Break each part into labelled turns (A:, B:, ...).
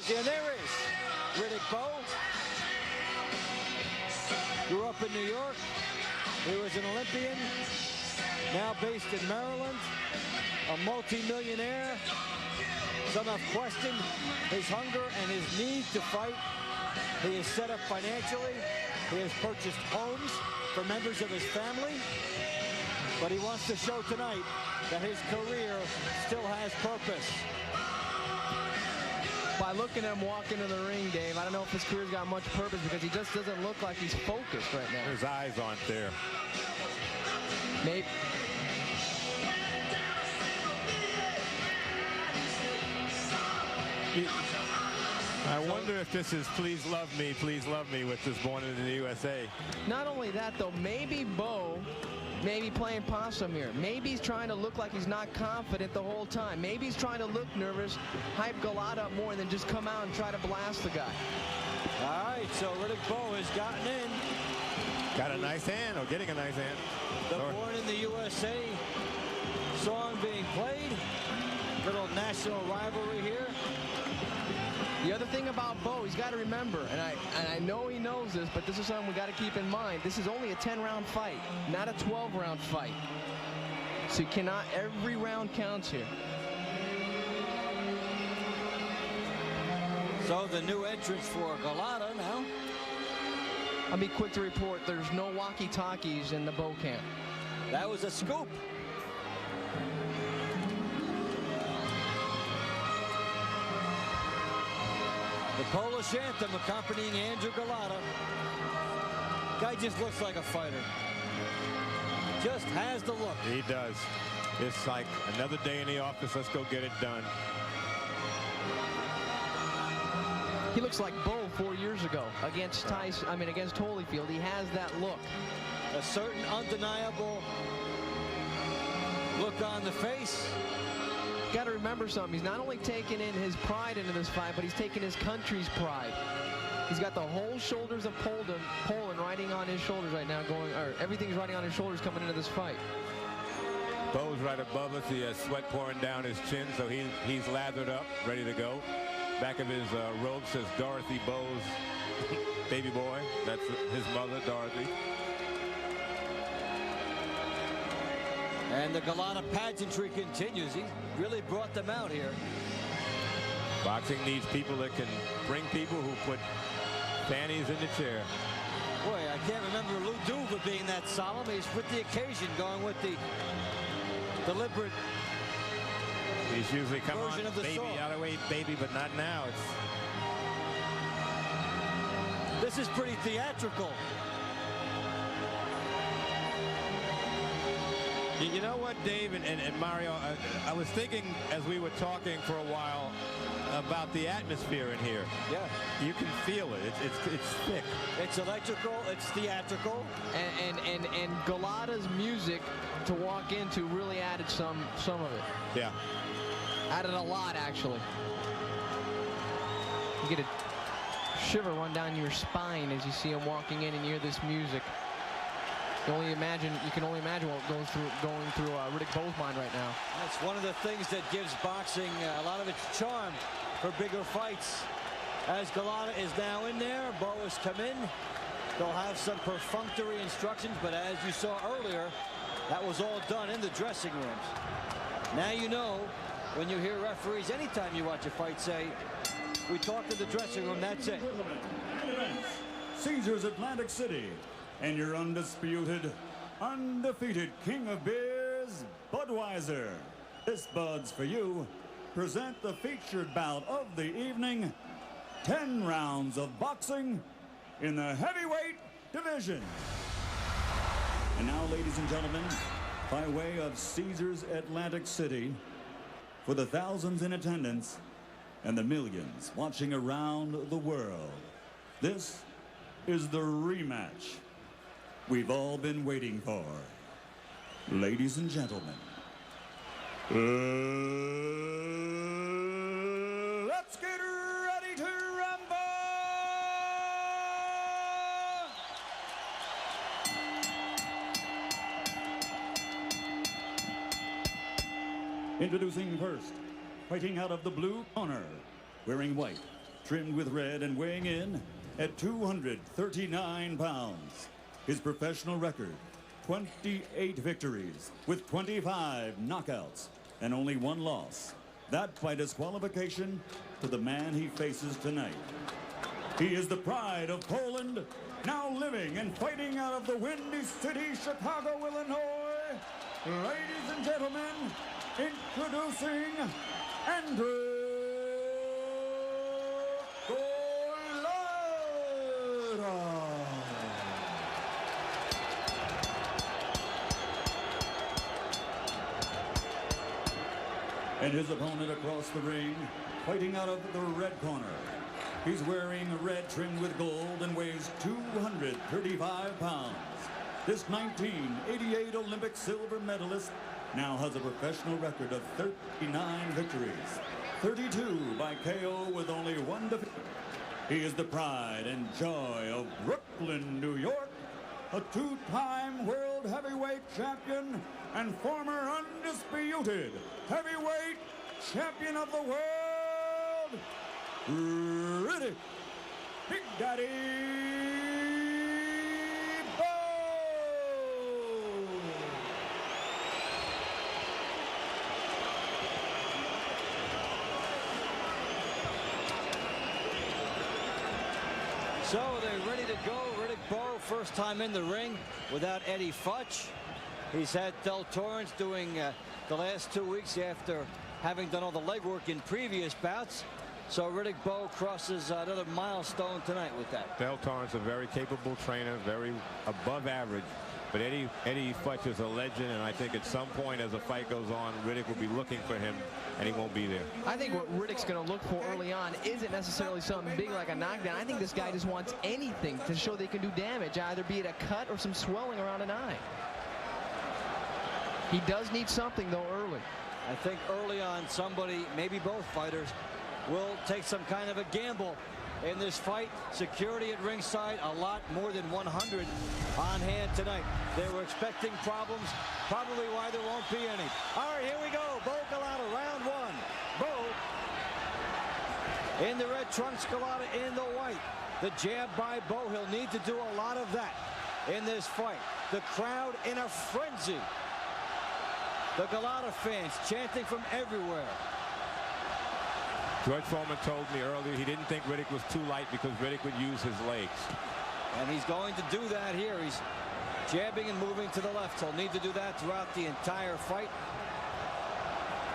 A: Yeah, there is Riddick Bowe. Grew up in New York. He was an Olympian, now based in Maryland, a multi-millionaire. Some have questioned his hunger and his need to fight. He is set up financially. He has purchased homes for members of his family. But he wants to show tonight that his career still has purpose.
B: By looking at him walk into the ring, Dave, I don't know if his career's got much purpose because he just doesn't look like he's focused right now.
C: His eyes aren't there.
B: Maybe.
C: I wonder if this is please love me with this Born in the USA.
B: Not only that, though, maybe Bowe maybe playing possum here. Maybe he's trying to look like he's not confident the whole time. Maybe he's trying to look nervous, hype Gołota up more than just come out and try to blast the guy.
A: All right, so Riddick Bowe has gotten in.
C: Got a nice hand, or getting a nice hand.
A: The Born in the USA song being played. Little national rivalry here.
B: The other thing about Bowe, he's got to remember, and I know he knows this, but this is something we got to keep in mind. This is only a 10-round fight, not a 12-round fight. So you cannot, every round counts here.
A: So the new entrance for Gołota now.
B: I'll be quick to report, there's no walkie-talkies in the Bowe camp.
A: That was a scoop. The Polish anthem accompanying Andrzej Gołota. Guy just looks like a fighter. Just has the look.
C: He does. It's like another day in the office. Let's go get it done.
B: He looks like Bowe 4 years ago against Tyson. I mean, against Holyfield. He has that look.
A: A certain undeniable look on the face.
B: Got to remember something. He's not only taking in his pride into this fight, but he's taking his country's pride. He's got the whole shoulders of Poland riding on his shoulders right now, everything's riding on his shoulders coming into this fight.
C: Bowe's right above us. He has sweat pouring down his chin, so he's lathered up, ready to go. Back of his robe says Dorothy Bowe's baby boy. That's his mother, Dorothy.
A: And the Gołota pageantry continues. He really brought them out here.
C: Boxing needs people that can bring people who put panties in the chair.
A: Boy, I can't remember Lou Duva being that solemn. He's with the occasion, going with the deliberate
C: He's usually come on,
A: version of the
C: baby,
A: song.
C: out of the way, baby, but not now.
A: This is pretty theatrical.
C: You know what, Dave and Mario, I was thinking as we were talking for a while about the atmosphere in here.
A: Yeah.
C: You can feel it. It's thick.
A: It's electrical. It's theatrical.
B: And Gołota's music to walk into really added some of it.
C: Yeah.
B: Added a lot, actually. You get a shiver run down your spine as you see him walking in and you hear this music. You can only imagine what going through Riddick Bowe's mind right now.
A: That's one of the things that gives boxing a lot of its charm for bigger fights. As Gołota is now in there, Bowe has come in. They'll have some perfunctory instructions, but as you saw earlier, that was all done in the dressing rooms. Now you know when you hear referees, anytime you watch a fight, say, we talk to the dressing room, that's it.
D: Caesars Atlantic City. And your undisputed, undefeated king of beers, Budweiser. This Bud's for you. Present the featured bout of the evening. 10 rounds of boxing in the heavyweight division. And now, ladies and gentlemen, by way of Caesars Atlantic City, for the thousands in attendance and the millions watching around the world, this is the rematch we've all been waiting for. Ladies and gentlemen, let's get ready to rumble! Introducing first, fighting out of the blue corner, wearing white, trimmed with red and weighing in at 239 pounds. His professional record, 28 victories with 25 knockouts and only 1 loss. That by disqualification to the man he faces tonight. He is the pride of Poland, now living and fighting out of the Windy City, Chicago, Illinois. Ladies and gentlemen, introducing Andrzej. And his opponent across the ring, fighting out of the red corner. He's wearing red trimmed with gold and weighs 235 pounds. This 1988 Olympic silver medalist now has a professional record of 39 victories, 32 by KO with only 1 defeat. He is the pride and joy of Brooklyn, New York, a 2-time world heavyweight champion and former undisputed heavyweight champion of the world, Riddick, Big Daddy Bowe.
A: So they're ready to go. Riddick Bowe, first time in the ring without Eddie Futch. He's had Del Torrance doing the last 2 weeks after having done all the legwork in previous bouts. So Riddick Bowe crosses another milestone tonight with that.
C: Del Torrance, a very capable trainer, very above average. But Eddie Futch is a legend, and I think at some point as the fight goes on, Riddick will be looking for him, and he won't be there.
B: I think what Riddick's going to look for early on isn't necessarily something big like a knockdown. I think this guy just wants anything to show they can do damage, either be it a cut or some swelling around an eye. He does need something, though, early.
A: I think early on somebody, maybe both fighters, will take some kind of a gamble in this fight. Security at ringside, a lot more than 100 on hand tonight. They were expecting problems, probably why there won't be any. All right, here we go. Bowe Gołota, round 1. Bowe in the red trunks, Gołota in the white. The jab by Bowe. He'll need to do a lot of that in this fight. The crowd in a frenzy. The Gołota fans chanting from everywhere.
C: George Foreman told me earlier he didn't think Riddick was too light because Riddick would use his legs.
A: And he's going to do that here. He's jabbing and moving to the left. He'll need to do that throughout the entire fight.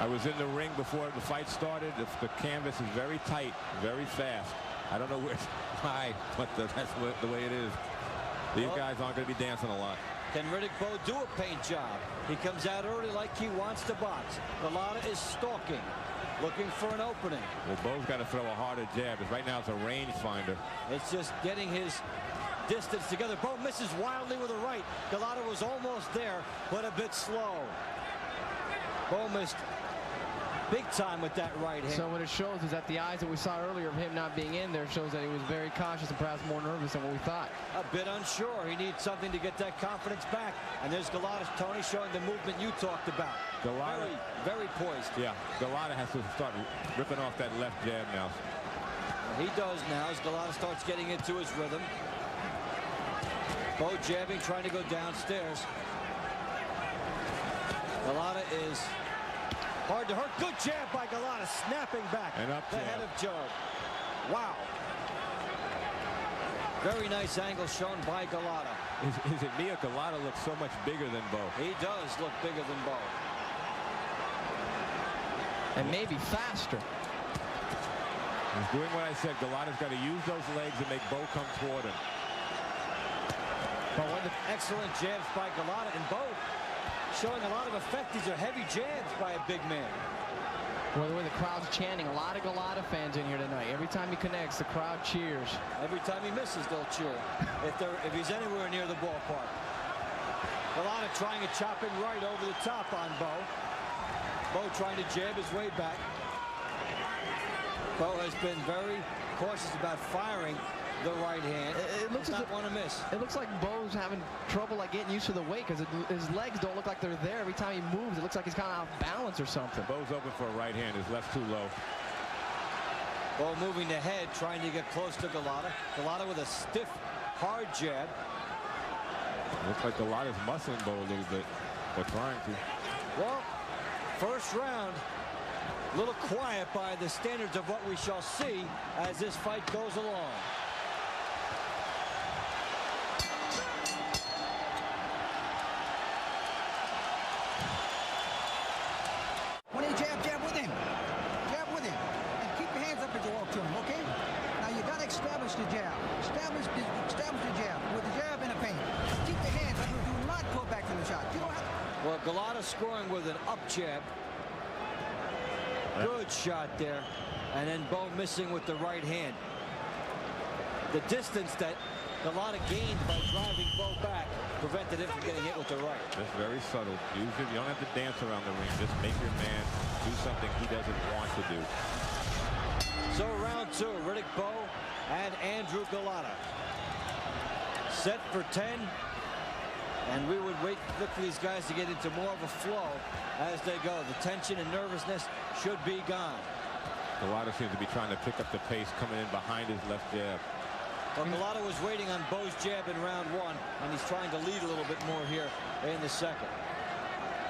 C: I was in the ring before the fight started. The canvas is very tight, very fast. I don't know why, but that's the way it is. These guys aren't going to be dancing a lot.
A: Can Riddick Bowe do a paint job? He comes out early like he wants to box. Gołota is stalking, looking for an opening.
C: Well, Bowe's got to throw a harder jab. Right now it's a range finder.
A: It's just getting his distance together. Bowe misses wildly with a right. Gołota was almost there, but a bit slow. Bowe missed big time with that right hand.
B: So what it shows is that the eyes that we saw earlier of him not being in there shows that he was very cautious and perhaps more nervous than what we thought.
A: A bit unsure. He needs something to get that confidence back. And there's Gołota, Tony, showing the movement you talked about.
C: Gołota,
A: very poised.
C: Yeah, Gołota has to start ripping off that left jab now.
A: He does now as Gołota starts getting into his rhythm. Bowe jabbing, trying to go downstairs. Gołota is hard to hurt. Good jab by Gołota, snapping back
C: and up
A: the head of Joe. Wow. Very nice angle shown by Gołota.
C: Is it me or Gołota looks so much bigger than Bowe?
A: He does look bigger than Bowe.
B: And maybe faster.
C: He's doing what I said. Gołota's got to use those legs and make Bowe come toward him.
A: But one of the excellent jabs by Gołota, and Bowe showing a lot of effect. These are heavy jabs by a big man.
B: Well, the way the crowd's chanting, a lot of Gołota fans in here tonight. Every time he connects, the crowd cheers.
A: Every time he misses, they'll cheer. if he's anywhere near the ballpark. Gołota trying a chopping right over the top on Bowe. Bowe trying to jab his way back. Bowe has been very cautious about firing the right hand.
B: It looks
A: not want to miss.
B: It looks like Bowe's having trouble getting used to the weight because his legs don't look like they're there. Every time he moves, it looks like he's kind of off balance or something.
C: Bowe's open for a right hand. His left too low.
A: Bowe moving the head, trying to get close to Gołota. Gołota with a stiff, hard jab.
C: Looks like Gołota's muscling Bowe a little bit, or trying to.
A: Well, first round, a little quiet by the standards of what we shall see as this fight goes along.
E: When you jab with him. Jab with him. And keep your hands up as you walk to him, okay? Now you got to establish the jab. Establish the jab with the jab and a feint. Keep your hands up. Do not pull back to the shot. You don't have to.
A: Well, Gołota scoring with an up jab. Good shot there. And then Bowe missing with the right hand. The distance that Gołota gained by driving Bowe back prevented him from getting hit with the right.
C: That's very subtle. Usually you don't have to dance around the ring. Just make your man do something he doesn't want to do.
A: So round two, Riddick Bowe and Andrew Gołota. Set for 10. And we would look for these guys to get into more of a flow as they go. The tension and nervousness should be gone.
C: Gołota seems to be trying to pick up the pace coming in behind his left jab.
A: Well, Gołota was waiting on Bowe's jab in round one, and he's trying to lead a little bit more here in the second.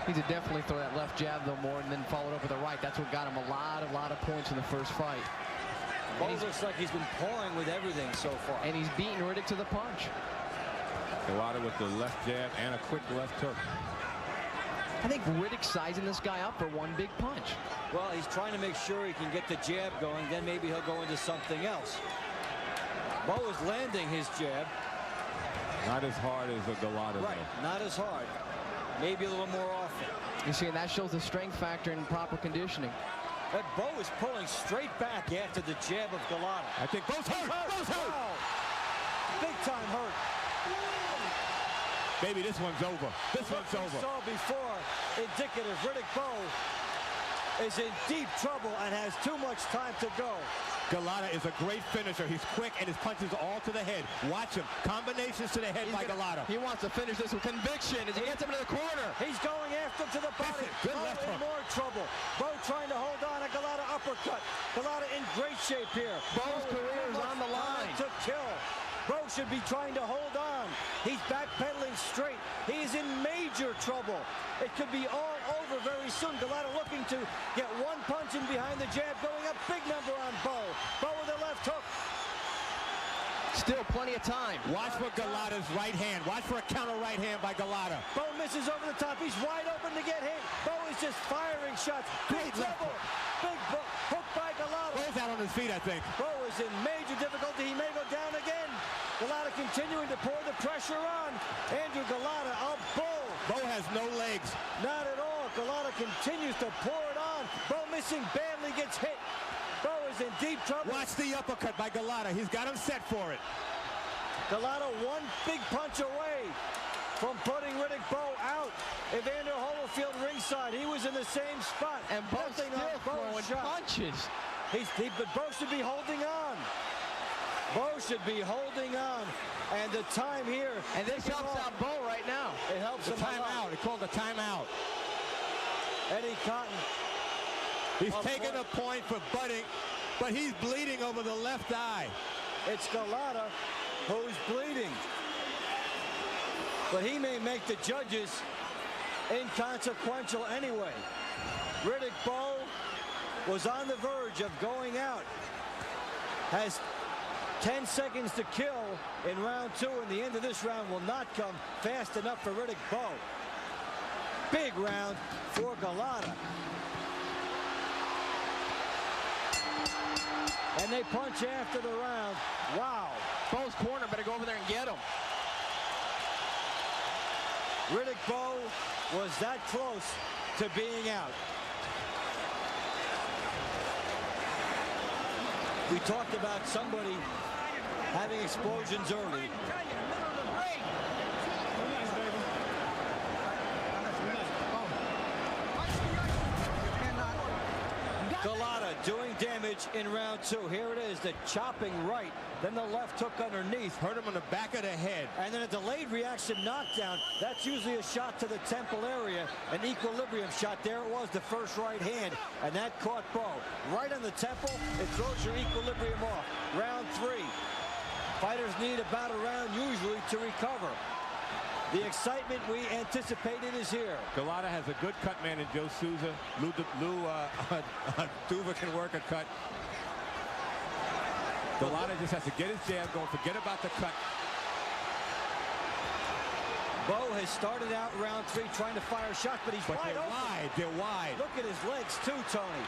B: He could definitely throw that left jab though more, and then followed up with the right. That's what got him a lot of points in the first fight.
A: Bowe looks like he's been pouring with everything so far.
B: And he's beating Riddick to the punch.
C: Gołota with the left jab and a quick left hook.
B: I think Riddick's sizing this guy up for one big punch.
A: Well, he's trying to make sure he can get the jab going, then maybe he'll go into something else. Bowe is landing his jab.
C: Not as hard as a Gołota.
A: Right, not as hard. Maybe a little more often.
B: You see, and that shows the strength factor and proper conditioning.
A: But Bowe is pulling straight back after the jab of Gołota.
C: I think Bowe's hurt. Bowe's hurt.
A: Wow. Big time hurt.
C: Baby, this one's over. This one's over.
A: We saw before, indicative. Riddick Bowe is in deep trouble and has too much time to go.
C: Gołota is a great finisher. He's quick and his punches all to the head. Watch him. Combinations to the head by Gołota.
B: He wants to finish this with conviction as he gets him to the corner.
A: He's going after him to the body.
C: Good
A: Bowe
C: left
A: in
C: hook.
A: more trouble. Bowe trying to hold on. A Gołota uppercut. Gołota in great shape here.
B: Bowe's career is on the line.
A: To kill. Bowe should be trying to hold on. He's backpedaling straight. He's in major trouble. It could be all over very soon. Gołota looking to get one punch in behind the jab, going up big number on Bowe. Bowe with the left hook.
B: Still plenty of time.
C: Watch for Gołota's right hand. Watch for a counter right hand by Gołota.
A: Bowe misses over the top. He's wide open to get hit. Bowe is just firing shots. Big trouble. Big hook by Gołota.
C: Bowe's out on his feet, I think.
A: Bowe is in major difficulty. He may go down again. Gołota continuing to pour the pressure on. Andrew Gołota, a bull.
C: Bowe has no legs.
A: Not at all. Gołota continues to pour it on. Bowe missing badly, gets hit. Bowe is in deep trouble.
C: Watch the uppercut by Gołota. He's got him set for it.
A: Gołota one big punch away from putting Riddick Bowe out. Evander Holyfield ringside. He was in the same spot.
B: And Bowe's
A: Nothing
B: still
A: on Bowe's
B: throwing
A: shot.
B: punches.
A: But Bowe should be holding on. Bowe should be holding on. And the time here.
B: And this helps out Bowe right now.
A: It helps
C: The
A: him a lot.
C: timeout. It's called a timeout.
A: Eddie Cotton.
C: He's taking a point for butting, but he's bleeding over the left eye.
A: It's Gołota who's bleeding. But he may make the judges inconsequential anyway. Riddick Bowe was on the verge of going out. Has 10 seconds to kill in round two, and the end of this round will not come fast enough for Riddick Bowe. Big round for Gołota. And they punch after the round. Wow.
B: Bowe's corner better go over there and get him.
A: Riddick Bowe was that close to being out. We talked about somebody having explosions early. Gołota doing damage in round 2. Here it is, the chopping right, then the left hook underneath.
C: Hurt him on the back of the head.
A: And then a delayed reaction knockdown. That's usually a shot to the temple area, an equilibrium shot. There it was, the first right hand, and that caught Bowe. Right on the temple, it throws your equilibrium off. Round 3. Fighters need about a round usually to recover. The excitement we anticipated is here.
C: Gołota has a good cut man in Joe Souza. Lou Duva can work a cut. Gołota just has to get his jab going, forget about the cut.
A: Bowe has started out round 3 trying to fire shots, but he's wide open.
C: They're wide.
A: Look at his legs too, Tony.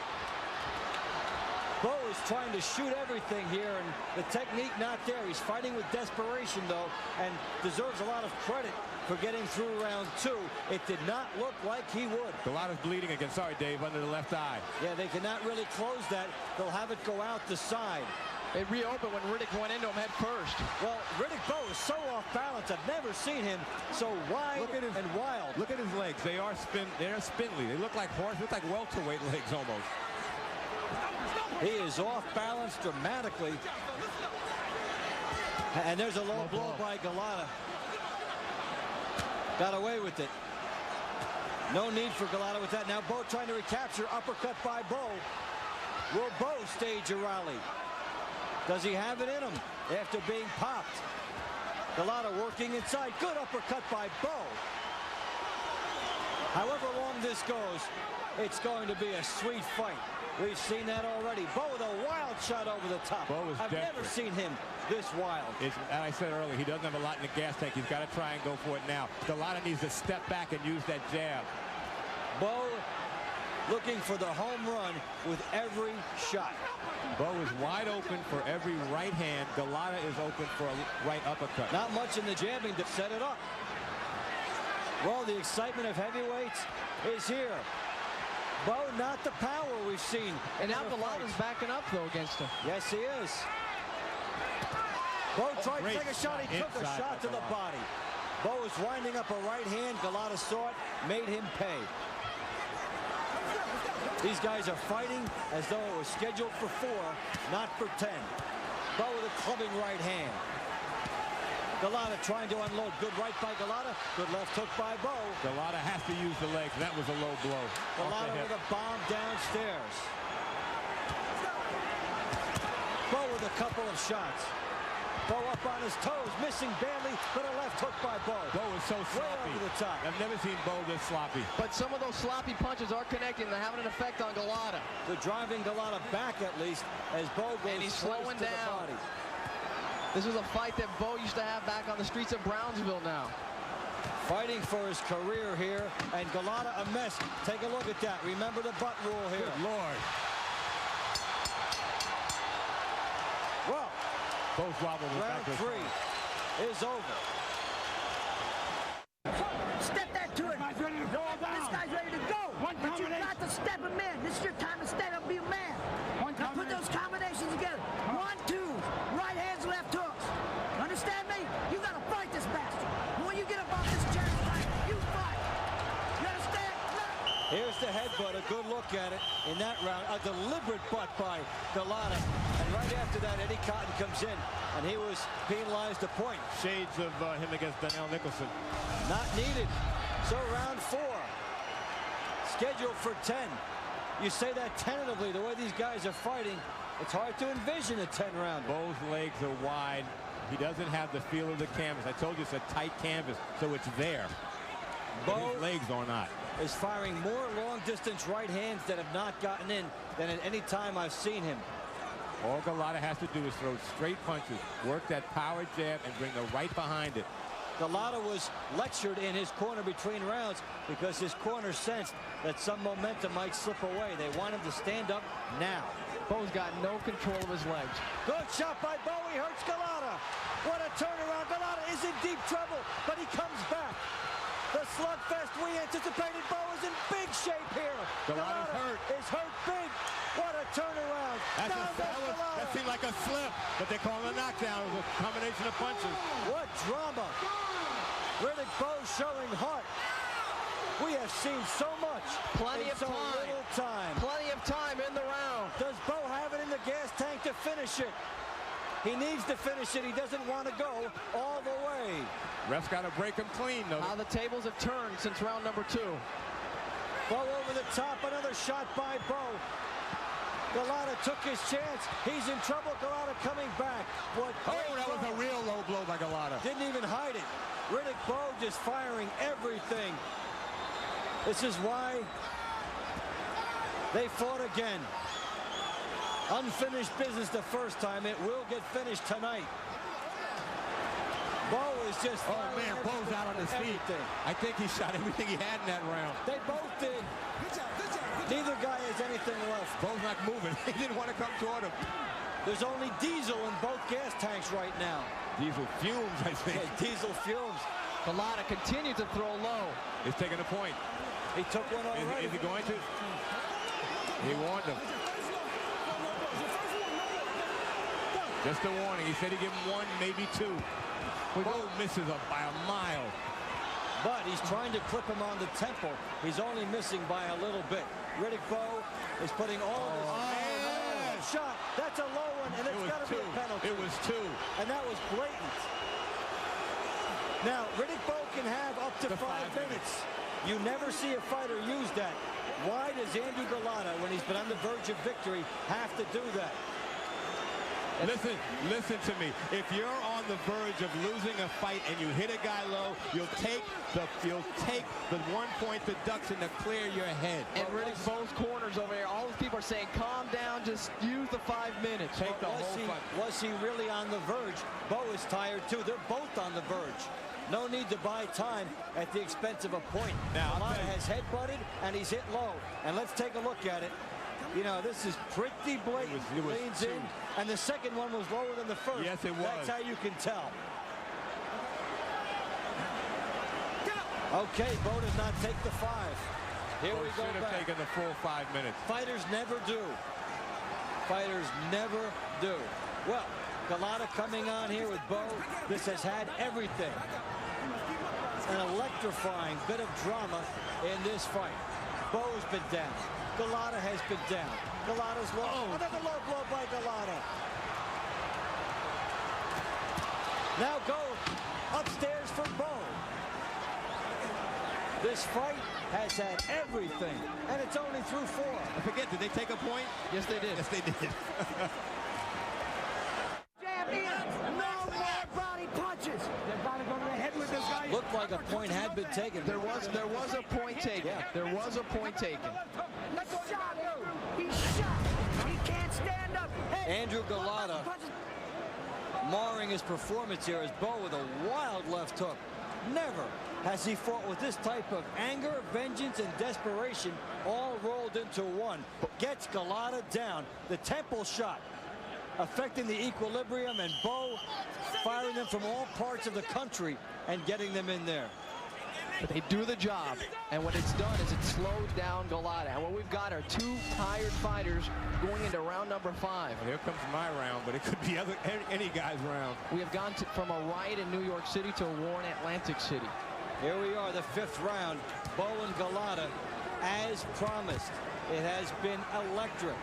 A: Bowe is trying to shoot everything here, and the technique not there. He's fighting with desperation, though, and deserves a lot of credit for getting through round 2. It did not look like he would.
C: Gołota's bleeding again. Sorry, Dave, under the left eye.
A: Yeah, they cannot really close that. They'll have it go out the side.
B: It reopened when Riddick went into him head first.
A: Well, Riddick Bowe is so off balance. I've never seen him so wide and wild.
C: Look at his legs. They're spindly. They look like horse. Look like welterweight legs almost.
A: He is off balance dramatically. And there's a low blow by Gołota. Got away with it. No need for Gołota with that. Now Bowe trying to recapture. Uppercut by Bowe. Will Bowe stage a rally? Does he have it in him after being popped? Gołota working inside. Good uppercut by Bowe. However long this goes, it's going to be a sweet fight. We've seen that already. Bowe with a wild shot over the top. I've never seen him this wild.
C: As I said earlier, he doesn't have a lot in the gas tank. He's got to try and go for it now. Gołota needs to step back and use that jab.
A: Bowe looking for the home run with every shot.
C: Bowe is wide open for every right hand. Gołota is open for a right uppercut.
A: Not much in the jabbing to set it up. Well, the excitement of heavyweights is here. Bowe, not the power we've seen.
B: And now Gołota's backing up, though, against him.
A: Yes, he is. Bowe tried to take a shot. He took a shot to the body. Bowe is winding up a right hand. Gołota saw it, made him pay. These guys are fighting as though it was scheduled for 4, not for 10. Bowe with a clubbing right hand. Gołota trying to unload. Good right by Gołota. Good left hook by Bowe.
C: Gołota has to use the legs. That was a low blow.
A: Gołota with a bomb downstairs. Bowe with a couple of shots. Bowe up on his toes, missing badly, but a left hook by Bowe.
C: Bowe is so sloppy.
A: Way over the top.
C: I've never seen Bowe this sloppy.
B: But some of those sloppy punches are connecting. They're having an effect on Gołota.
A: They're driving Gołota back, at least, as Bowe goes
B: and he's slowing down.
A: the body.
B: This was a fight that Bowe used to have back on the streets of Brownsville now.
A: Fighting for his career here, and Gołota a mess. Take a look at that. Remember the butt rule here.
C: Good Lord.
A: Well,
C: both wobbled.
A: Round 3 is over.
E: Step that to it. This guy's ready to go. But you got to step him in. This is your time to step up, be a man. Now put those combinations together. 1, 2, right hands, left hooks. Understand me? You got to fight this bastard. When you get up off this chair, you fight. You understand?
A: Here's the headbutt, a good look at it in that round. A deliberate butt by Gołota. And right after that, Eddie Cotton comes in, and he was penalized a point.
C: Shades of him against Donnell Nicholson.
A: Not needed. So round 4, scheduled for 10. You say that tentatively, the way these guys are fighting, it's hard to envision a 10-round.
C: Bowe's legs are wide. He doesn't have the feel of the canvas. I told you it's a tight canvas, so it's there. Bowe, his legs are not.
A: Is firing more long-distance right hands that have not gotten in than at any time I've seen him.
C: All Gołota has to do is throw straight punches, work that power jab, and bring the right behind it.
A: Gołota was lectured in his corner between rounds because his corner sensed that some momentum might slip away. They want him to stand up now.
B: Bowe's got no control of his legs.
A: Good shot by Bowe. He hurts Gołota. What a turnaround. Gołota is in deep trouble, but he comes back. The slugfest we anticipated. Bowe is in big shape here.
C: Gołota
A: is hurt big. What a turnaround.
C: That seemed like a slip, but they call it a knockdown. It was a combination of punches.
A: What drama. Riddick Bowe showing heart. We have seen so much
B: Plenty
A: in
B: of
A: so
B: time.
A: little time.
B: Plenty of time in the round.
A: Does Bowe have it in the gas tank to finish it? He needs to finish it. He doesn't want to go all the way.
C: Ref's got to break him clean, though.
B: How the tables have turned since round number 2.
A: Bowe over the top. Another shot by Bowe. Gołota took his chance. He's in trouble. Gołota coming back. What?
C: Oh, that was a real low blow by Gołota.
A: Didn't even hide it. Riddick Bowe just firing everything. This is why they fought again. Unfinished business the first time. It will get finished tonight. Bowe is just
C: Oh, man, Bowe's out on his feet. I think he shot everything he had in that round.
A: They both did. Neither guy has anything left.
C: Bowe's not moving. He didn't want to come toward him.
A: There's only diesel in both gas tanks right now.
C: Diesel fumes, I think.
A: Yeah, diesel fumes.
B: Gołota continues to throw low.
C: He's taking a point.
A: He took one already.
C: Is he going to? He warned him. Just a warning. He said he'd give him 1, maybe 2. Bowe misses up by a mile.
A: But he's trying to clip him on the temple. He's only missing by a little bit. Riddick Bowe is putting all his shot. That's a low one, and it's got to be a penalty.
C: It was 2.
A: And that was blatant. Now, Riddick Bowe can have up to 5 minutes. You never see a fighter use that. Why does Andrew Gołota, when he's been on the verge of victory, have to do that?
C: Listen to me. If you're on the verge of losing a fight and you hit a guy low, you'll take the 1-point deduction to clear your head.
B: And Riddick Bowe's corners over here, all these people are saying, calm down, just use the 5 minutes.
C: Take the whole fight.
A: Was he really on the verge? Bowe is tired too. They're both on the verge. No need to buy time at the expense of a point.
C: Now,
A: Gołota has head-butted and he's hit low. And let's take a look at it. You know, this is pretty blatant.
C: It was
A: Leans
C: 2.
A: in, and the second one was lower than the first.
C: Yes, it was.
A: That's how you can tell. Okay, Bowe does not take the 5. Here we go
C: should have
A: back.
C: taken the full 5 minutes.
A: Fighters never do. Fighters never do. Well, Gołota coming on here with Bowe. This has had everything. An electrifying bit of drama in this fight. Bowe's been down. Gołota has been down. Gołota's low. Oh. Another low blow by Gołota. Now go upstairs for Bowe. This fight has had everything, and it's only through 4.
C: I forget, did they take a point?
B: Yes, they did.
C: Yes, they did.
E: Jab in. No more body punches. They're about to go to the head with this guy.
A: Looked like a point had been taken.
B: There was a point taken.
A: Yeah.
B: There was a point taken.
E: He's shot. He can't stand up. Hey.
A: Andrew Gołota marring his performance here as Bowe with a wild left hook. Never has he fought with this type of anger, vengeance, and desperation all rolled into one. Gets Gołota down. The temple shot affecting the equilibrium, and Bowe firing them from all parts of the country and getting them in there.
B: But they do the job, and what it's done is it slowed down Gołota. And what we've got are 2 tired fighters going into round number 5.
C: Well, here comes my round, but it could be any guy's round.
B: We have gone from a riot in New York City to a war in Atlantic City.
A: Here we are, the 5th round. Bowe and Gołota, as promised. It has been electric.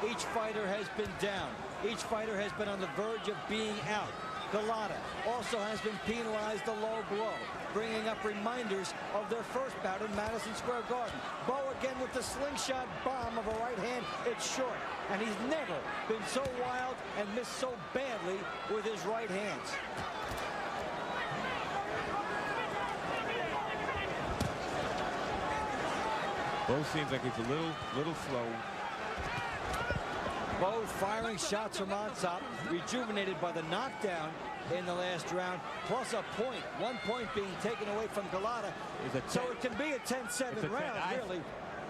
A: Each fighter has been down. Each fighter has been on the verge of being out. Gołota also has been penalized a low blow, bringing up reminders of their first bout in Madison Square Garden. Bowe again with the slingshot bomb of a right hand. It's short, and he's never been so wild and missed so badly with his right hands.
C: Bowe seems like he's a little slow.
A: Bowe firing shots from on top, rejuvenated by the knockdown in the last round, plus a point. 1 point being taken away from Gołota. So it can be a 10-7 round, really.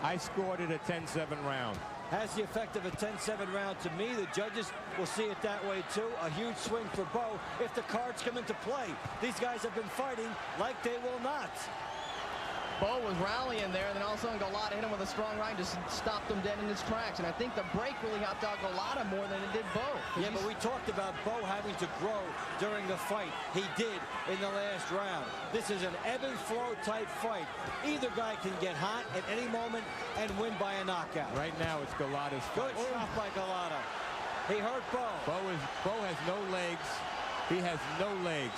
C: I scored it a 10-7 round.
A: Has the effect of a 10-7 round to me. The judges will see it that way, too. A huge swing for Bowe if the cards come into play. These guys have been fighting like they will not.
B: Bowe was rallying there, and then all of a sudden Gołota hit him with a strong right and just stopped him dead in his tracks. And I think the break really helped out Gołota more than it did Bowe.
A: Yeah, but we talked about Bowe having to grow during the fight. He did in the last round. This is an ebb and flow type fight. Either guy can get hot at any moment and win by a knockout.
C: Right now, it's Gołota's
A: Good shot by Gołota. He hurt Bowe.
C: Bowe has no legs. He has no legs.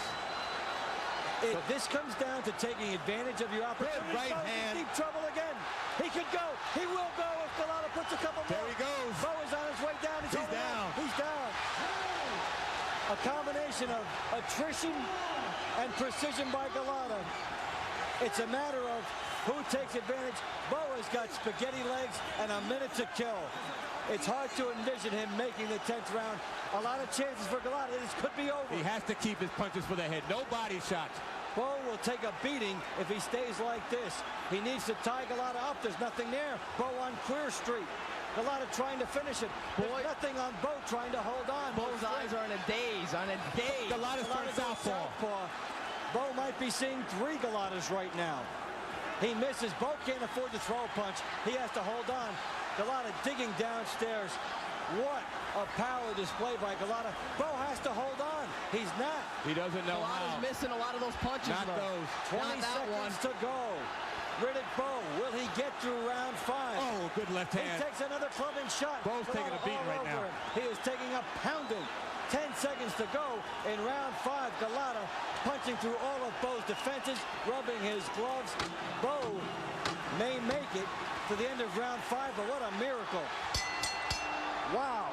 A: This comes down to taking advantage of your opportunity.
C: Right hand.
A: Deep trouble again. He could go. He will go if Gołota puts a couple more.
C: There he goes.
A: Bowe is on his way down. He's down. He's down. A combination of attrition and precision by Gołota. It's a matter of who takes advantage. Bowe has got spaghetti legs and a minute to kill. It's hard to envision him making the 10th round. A lot of chances for Gołota. This could be over.
C: He has to keep his punches for the head. No body shots.
A: Bowe will take a beating if he stays like this. He needs to tie Gołota up. There's nothing there. Bowe on clear street. Gołota trying to finish it. There's nothing on Bowe trying to hold on.
B: Bowe's eyes are in a daze,
C: Gołota's turned southpaw.
A: Bowe might be seeing 3 Gołotas right now. He misses. Bowe can't afford to throw a punch. He has to hold on. Gołota digging downstairs. What a power display by Gołota. Bowe has to hold on. He's not.
C: He doesn't know
B: Gołota's
C: how.
B: missing a lot of those punches.
C: Not those.
A: 20 seconds to go. Riddick Bowe, will he get through round 5?
C: Oh, good left hand.
A: He takes another clubbing shot.
C: Bowe's taking a beat right now.
A: He is taking a pounding. 10 seconds to go in round 5. Gołota punching through all of Bowe's defenses, rubbing his gloves. Bowe may make it to the end of round 5, but what a miracle. Wow.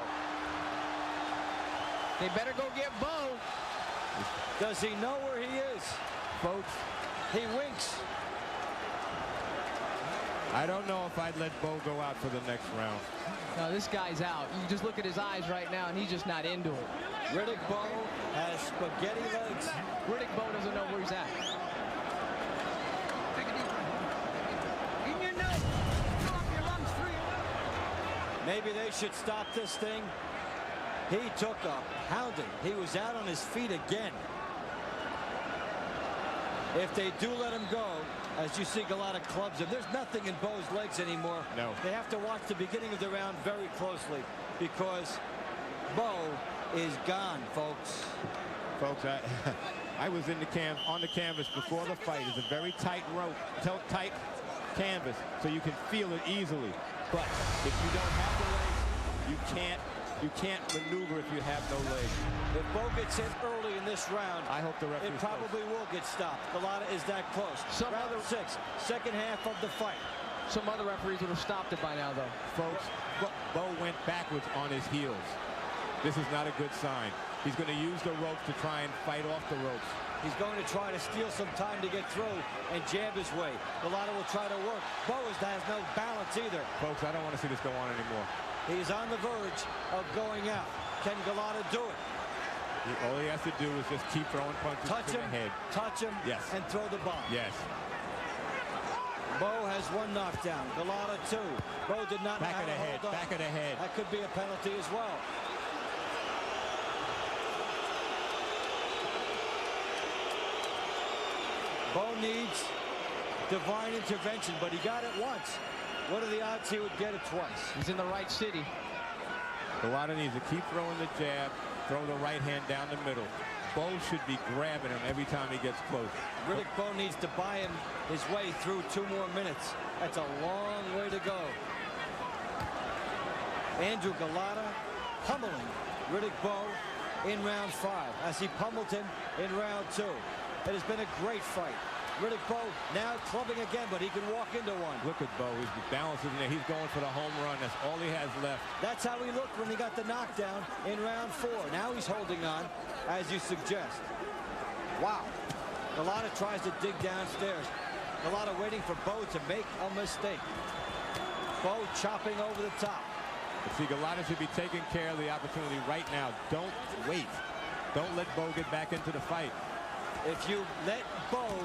B: They better go get Bowe.
A: Does he know where he is?
C: Folks,
A: He winks.
C: I don't know if I'd let Bowe go out for the next round.
B: No, this guy's out. You just look at his eyes right now, and he's just not into it.
A: Riddick Bowe has spaghetti legs.
B: Riddick Bowe doesn't know where he's at.
E: Take a deep breath. In your nose. Fill up your lungs through your nose.
A: Maybe they should stop this thing. He took a pounding. He was out on his feet again. If they do let him go, as you see Gołota clubs him, there's nothing in Bowe's legs anymore.
C: No.
A: They have to watch the beginning of the round very closely because Bowe is gone, folks.
C: Folks, I was in the on the canvas before the fight. It's a very tight rope, tight canvas, so you can feel it easily. But if you don't have the legs, you can't maneuver if you have no legs.
A: If Bowe gets hit early in this round,
C: I hope the referee
A: it probably will get stopped. Gołota is that close. Round 6, second half of the fight.
B: Some other referees would have stopped it by now, though.
C: Folks, Bowe went backwards on his heels. This is not a good sign. He's going to use the ropes to try and fight off the ropes.
A: He's going to try to steal some time to get through and jab his way. Gołota will try to work. Bowe has no balance either.
C: Folks, I don't want to see this go on anymore.
A: He's on the verge of going out. Can Gołota do it?
C: All he has to do is just keep throwing punches to the head.
A: Touch him,
C: Yes.
A: and throw the bomb.
C: Yes.
A: Bowe has 1 knockdown. Gołota 2. Bowe did not know how to hold on.
C: Back of the head.
A: That could be a penalty as well. Bowe needs divine intervention, but he got it once. What are the odds he would get it twice?
B: He's in the right city.
C: Gołota needs to keep throwing the jab, throw the right hand down the middle. Bowe should be grabbing him every time he gets close.
A: Riddick Bowe needs to buy him his way through 2 more minutes. That's a long way to go. Andrew Gołota pummeling Riddick Bowe in round 5 as he pummeled him in round 2. It has been a great fight. Riddick Bowe now clubbing again, but he can walk into one.
C: Look at Bowe. He's balancing there. He's going for the home run. That's all he has left.
A: That's how he looked when he got the knockdown in round 4. Now he's holding on, as you suggest. Wow. Gołota tries to dig downstairs. Gołota waiting for Bowe to make a mistake. Bowe chopping over the top.
C: But see, Gołota should be taking care of the opportunity right now. Don't wait. Don't let Bowe get back into the fight.
A: If you let Bowe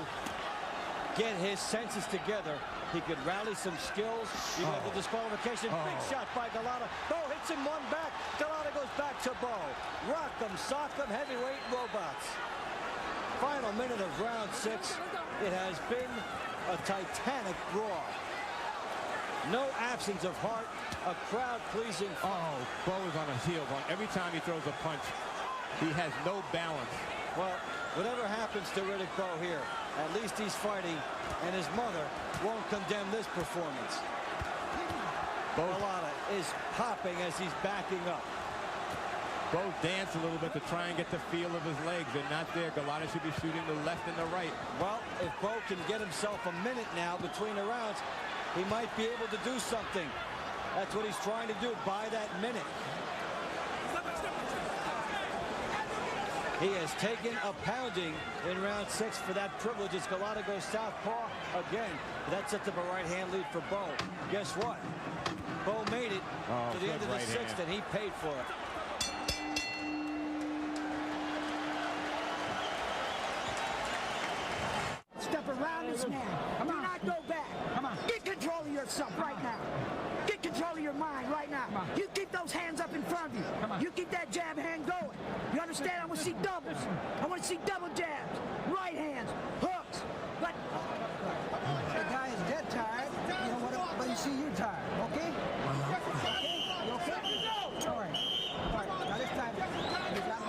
A: get his senses together, he could rally some skills. You have the disqualification. Big shot by Gołota. Bowe hits him 1 back. Gołota goes back to Bowe. Rock them, sock them, heavyweight robots. Final minute of round 6. It has been a titanic brawl. No absence of heart, a crowd-pleasing.
C: Oh, Bowe is on his heels. Every time he throws a punch, he has no balance.
A: Well, whatever happens to Riddick Bowe here, at least he's fighting, and his mother won't condemn this performance. Gołota is popping as he's backing up.
C: Bowe danced a little bit to try and get the feel of his legs. They're not there. Gołota should be shooting the left and the right.
A: Well, if Bowe can get himself a minute now between the rounds, he might be able to do something. That's what he's trying to do, buy that minute. He has taken a pounding in round 6 for that privilege as Gołota goes southpaw again. That sets up a right-hand lead for Bowe. Guess what? Bowe made it to the end of the 6th, and he paid for it.
F: Step around this man. Do not go back. Come on. Get control of yourself right now. Get control of your mind right now. You keep those hands up in front of you. You keep that jab hand going. You understand? I want to see doubles. I want to see double jabs. Right hands. Hooks. But
E: The guy is dead tired. You know what? But you see, you're tired. Okay? You okay? All right. All right. Now this time, you got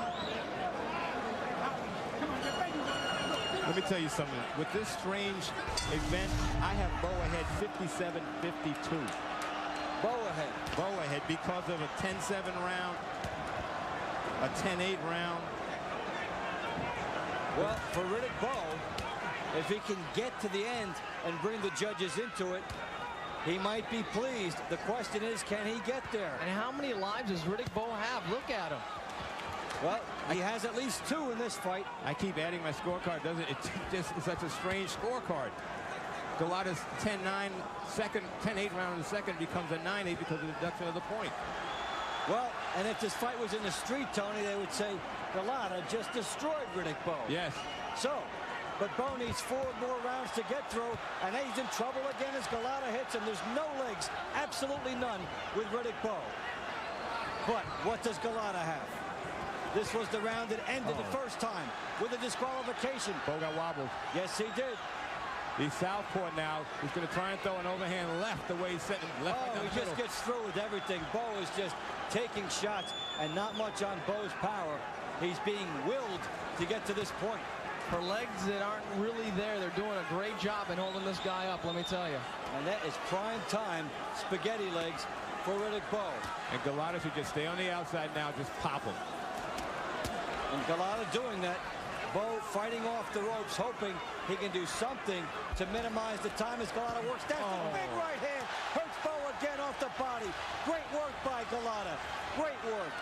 C: Let me tell you something. With this strange event, I have Bowe ahead 57-52.
A: Bowe ahead.
C: Bowe ahead because of a 10-7 round, a 10-8 round.
A: Well, for Riddick Bowe, if he can get to the end and bring the judges into it, he might be pleased. The question is, can he get there?
B: And how many lives does Riddick Bowe have? Look at him.
A: Well, he has at least 2 in this fight.
C: I keep adding my scorecard, doesn't it? It's such a strange scorecard. Gołota's 10-9 second, 10-8 round in the second becomes a 9-8 because of the deduction of the point.
A: Well, and if this fight was in the street, Tony, they would say Gołota just destroyed Riddick Bowe.
C: Yes.
A: So, but Bowe needs 4 more rounds to get through, and he's in trouble again as Gołota hits him. There's no legs, absolutely none, with Riddick Bowe. But what does Gołota have? This was the round that ended the first time with a disqualification.
C: Bowe got wobbled.
A: Yes, he did.
C: He's southpaw now. He's going to try and throw an overhand left the way he's sitting. Left right down
A: he
C: the
A: just
C: middle.
A: gets through with everything. Bowe is just taking shots and not much on Bowe's power. He's being willed to get to this point.
B: For legs that aren't really there, they're doing a great job in holding this guy up, let me tell you.
A: And that is prime time spaghetti legs for Riddick Bowe.
C: And Gołota should just stay on the outside now, just pop him.
A: And Gołota doing that. Bowe fighting off the ropes, hoping he can do something to minimize the time as Gołota works down. Big right hand hurts Bowe again off the body. Great work by Gołota. Great work.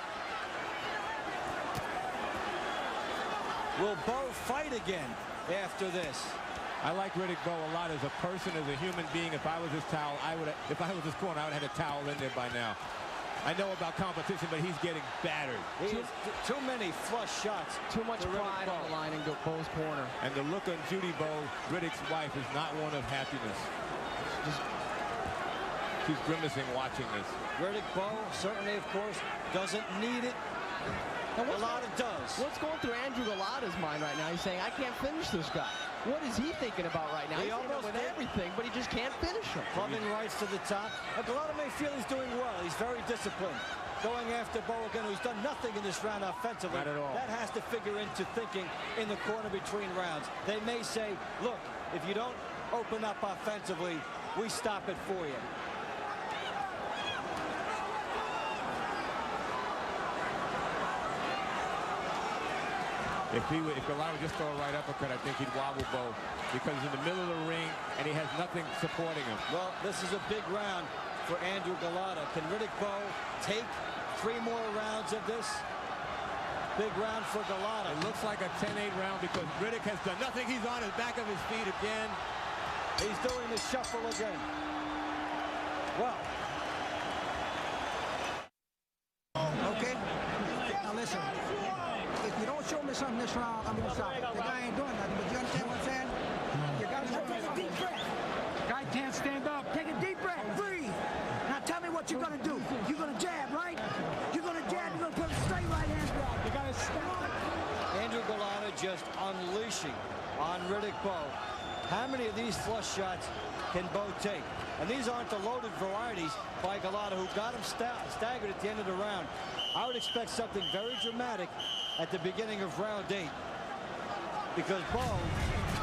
A: Will Bowe fight again after this?
C: I like Riddick Bowe a lot as a person, as a human being. If I was his towel, if I was his corner, I would have had a towel in there by now. I know about competition, but he's getting battered.
A: Too many flush shots.
B: Too much pride on the line in Bowe's corner.
C: And the look on Judy Bowe, Riddick's wife, is not one of happiness. She's grimacing watching this.
A: Riddick Bowe certainly, of course, doesn't need it. Gołota does.
B: What's going through Andrew Gollota's mind right now? He's saying, I can't finish this guy. What is he thinking about right now? He's almost with everything, but he just can't finish him.
A: Clubbing rights to the top. Gołota may feel he's doing well. He's very disciplined. Going after Bowe again, who's done nothing in this round offensively.
C: Not at all.
A: That has to figure into thinking in the corner between rounds. They may say, look, if you don't open up offensively, we stop it for you.
C: If Gołota would just throw a right uppercut, I think he'd wobble Bowe because he's in the middle of the ring and he has nothing supporting him.
A: Well, this is a big round for Andrew Gołota. Can Riddick Bowe take 3 more rounds of this? Big round for Gołota.
C: It looks like a 10-8 round because Riddick has done nothing. He's on his back of his feet again.
A: He's doing the shuffle again. Well.
E: Okay? Now listen. If you don't show me something this round, I'm going to stop. The guy ain't doing nothing, but you understand what I'm saying? You got to
F: take a deep breath.
E: Guy can't stand up.
F: Take a deep breath. Breathe. Now tell me what you're going to do. You're going to jab, right? You're going to jab. You're going to put a straight right hand down. You got to stop.
A: Andrew Gołota just unleashing on Riddick Bowe. How many of these flush shots can Bowe take? And these aren't the loaded varieties by Gołota, who got him staggered at the end of the round. I would expect something very dramatic at the beginning of round 8, because Bowe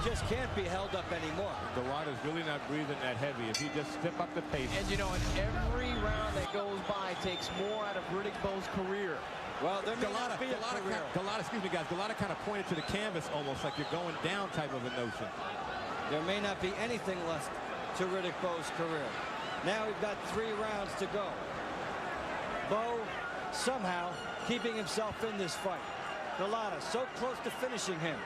A: just can't be held up anymore.
C: Gołota's really not breathing that heavy. If he just step up the pace.
B: And you know, in every round that goes by takes more out of Riddick Bowe's career.
A: Well, there may not be a career.
C: Gołota, excuse me, guys. Gołota kind of pointed to the canvas almost like you're going down type of a notion.
A: There may not be anything left to Riddick Bowe's career. Now we've got 3 rounds to go. Bowe somehow keeping himself in this fight. Gołota so close to finishing him.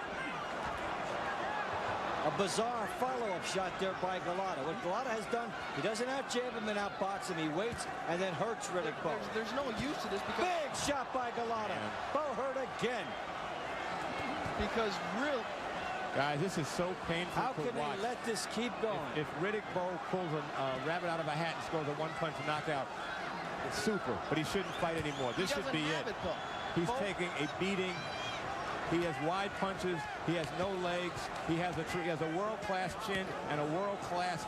A: A bizarre follow-up shot there by Gołota. What Gołota has done, he doesn't out-jab him and out-box him. He waits and then hurts Riddick Bowe.
B: There's no use to this because...
A: Big shot by Gołota. Bowe hurt again.
B: Because real...
C: Guys, this is so painful
A: How
C: to
A: can
C: watch.
A: he let this keep going?
C: If Riddick Bowe pulls a rabbit out of a hat and scores a one-punch knockout, it's super. But he shouldn't fight anymore. This should be it. He's taking a beating. He has wide punches. He has no legs. He has a world-class chin and a world-class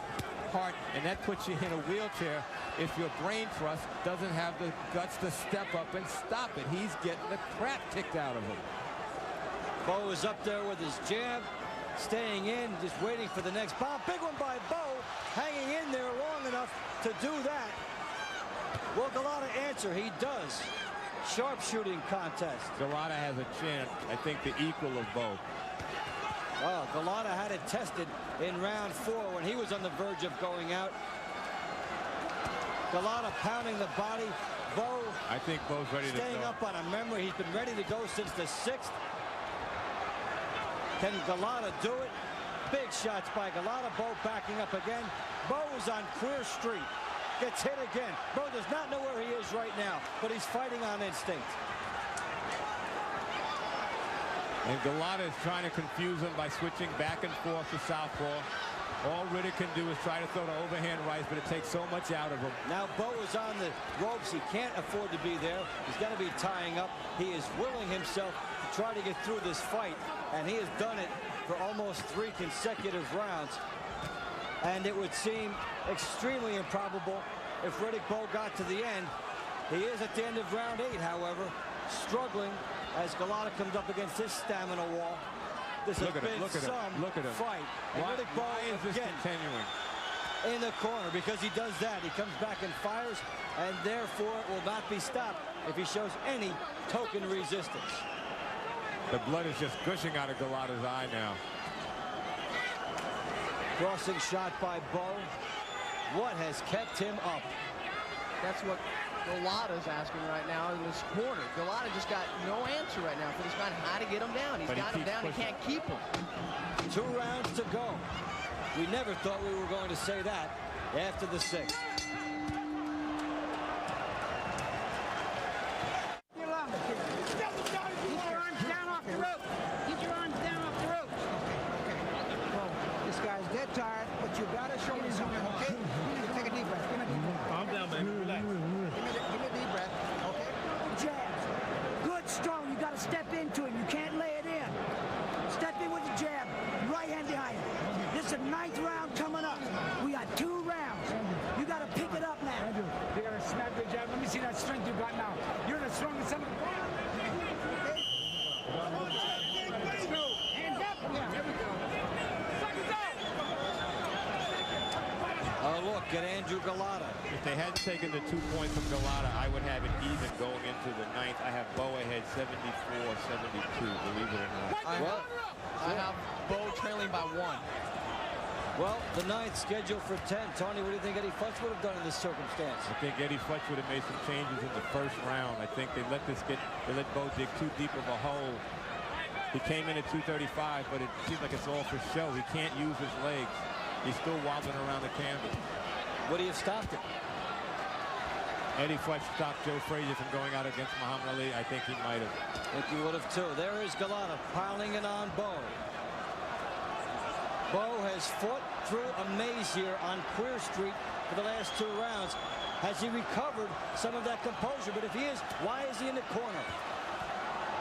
C: heart, and that puts you in a wheelchair if your brain thrust doesn't have the guts to step up and stop it. He's getting the crap kicked out of him.
A: Bowe is up there with his jab, staying in, just waiting for the next bomb. Big one by Bowe, hanging in there long enough to do that. Will Gołota answer? He does. Sharpshooting contest.
C: Gołota has a chin, I think, the equal of Bowe.
A: Oh, Gołota had it tested in round 4 when he was on the verge of going out. Gołota pounding the body. Bowe,
C: I think Bowe's ready to go.
A: Staying up on a memory. He's been ready to go since the 6th. Can Gołota do it? Big shots by Gołota. Bowe backing up again. Bowe is on clear street. Gets hit again. Bowe does not know where he is right now, but he's fighting on instinct.
C: And Gołota is trying to confuse him by switching back and forth to southpaw. All Riddick can do is try to throw the overhand rights, but it takes so much out of him.
A: Now Bowe is on the ropes. He can't afford to be there. He's got to be tying up. He is willing himself to try to get through this fight, and he has done it for almost 3 consecutive rounds. And it would seem extremely improbable if Riddick Bowe got to the end. He is at the end of round 8, however, struggling as Gołota comes up against his stamina wall. This has been some fight. And Riddick Bowe
C: is this continuing?
A: In the corner, because he does that. He comes back and fires, and therefore it will not be stopped if he shows any token resistance.
C: The blood is just gushing out of Gołota's eye now.
A: Crossing shot by Bowe. What has kept him up?
B: That's what Gołota's asking right now in this corner. Gołota just got no answer right now for this man. How to get him down? He's got him down. He can't keep him.
A: 2 rounds to go. We never thought we were going to say that after the 6th.
E: Tired, but you gotta show me something, okay? You need to take a deep breath. Give me a deep breath.
G: Calm down, baby. Relax.
E: Give me a deep breath, okay?
F: Jabs. Good, strong. You gotta step into it. You can't lay it in. Step in with the jab. Right hand behind it. This is the 9th round coming up. We got 2 rounds. You gotta pick it up now.
G: You gotta snap the jab. Let me see that strength you got now. You're the strongest son of a... Let's go. Hands up. Yeah, there we go.
A: A look at Andrew Gołota.
C: If they hadn't taken the 2 points from Gołota, I would have it even going into the 9th. I have Bowe ahead 74-72, believe it or not.
B: I have Bowe trailing by 1.
A: Well, the 9th scheduled for 10. Tony, what do you think Eddie Futch would have done in this circumstance?
C: I think Eddie Futch would have made some changes in the 1st round. I think they let Bowe dig too deep of a hole. He came in at 235, but it seems like it's all for show. He can't use his legs. He's still wobbling around the canvas.
A: Would he have stopped it?
C: Eddie Futch stopped Joe Frazier from going out against Muhammad Ali. I think he might have.
A: I think he would have too. There is Gołota piling it on Bowe. Bowe has fought through a maze here on Queer Street for the last 2 rounds. Has he recovered some of that composure? But if he is, why is he in the corner?